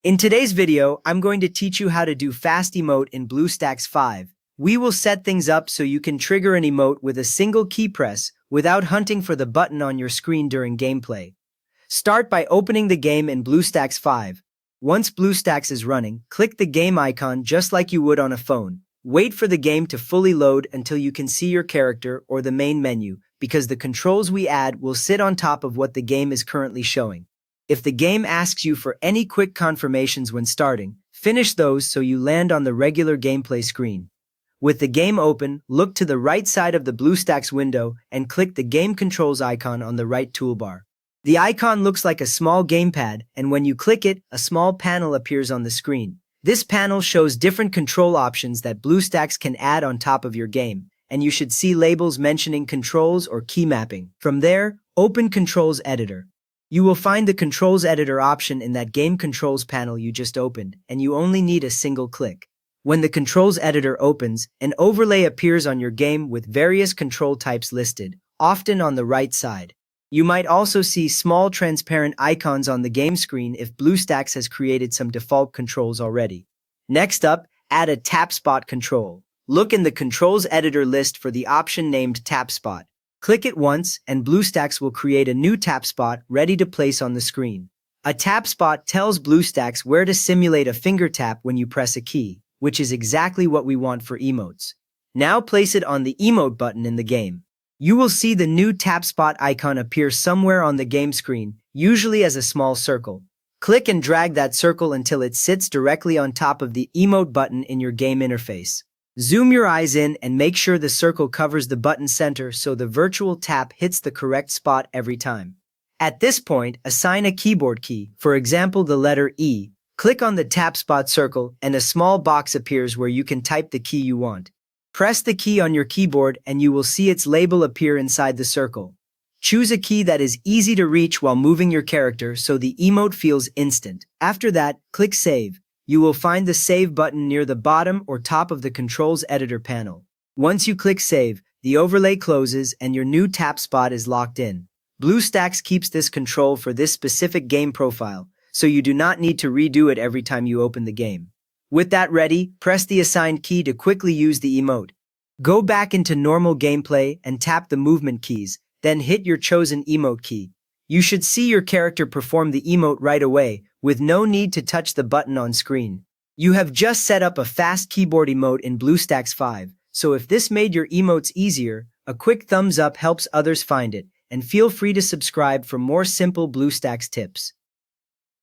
In today's video, I'm going to teach you how to do fast emote in BlueStacks 5. We will set things up so you can trigger an emote with a single key press without hunting for the button on your screen during gameplay. Start by opening the game in BlueStacks 5. Once BlueStacks is running, click the game icon just like you would on a phone. Wait for the game to fully load until you can see your character or the main menu, because the controls we add will sit on top of what the game is currently showing. If the game asks you for any quick confirmations when starting, finish those so you land on the regular gameplay screen. With the game open, look to the right side of the BlueStacks window and click the Game Controls icon on the right toolbar. The icon looks like a small gamepad, and when you click it, a small panel appears on the screen. This panel shows different control options that BlueStacks can add on top of your game, and you should see labels mentioning controls or key mapping. From there, open Controls Editor. You will find the Controls Editor option in that Game Controls panel you just opened, and you only need a single click. When the Controls Editor opens, an overlay appears on your game with various control types listed, often on the right side. You might also see small transparent icons on the game screen if BlueStacks has created some default controls already. Next up, add a tap spot control. Look in the Controls Editor list for the option named Tap Spot. Click it once, and BlueStacks will create a new tap spot ready to place on the screen. A tap spot tells BlueStacks where to simulate a finger tap when you press a key, which is exactly what we want for emotes. Now place it on the emote button in the game. You will see the new tap spot icon appear somewhere on the game screen, usually as a small circle. Click and drag that circle until it sits directly on top of the emote button in your game interface. Zoom your eyes in and make sure the circle covers the button center so the virtual tap hits the correct spot every time. At this point, assign a keyboard key, for example the letter E. Click on the tap spot circle and a small box appears where you can type the key you want. Press the key on your keyboard and you will see its label appear inside the circle. Choose a key that is easy to reach while moving your character so the emote feels instant. After that, click Save. You will find the Save button near the bottom or top of the Controls Editor panel. Once you click Save, the overlay closes and your new tap spot is locked in. BlueStacks keeps this control for this specific game profile, so you do not need to redo it every time you open the game. With that ready, press the assigned key to quickly use the emote. Go back into normal gameplay and tap the movement keys, then hit your chosen emote key. You should see your character perform the emote right away, with no need to touch the button on screen. You have just set up a fast keyboard emote in BlueStacks 5, so if this made your emotes easier, a quick thumbs up helps others find it, and feel free to subscribe for more simple BlueStacks tips.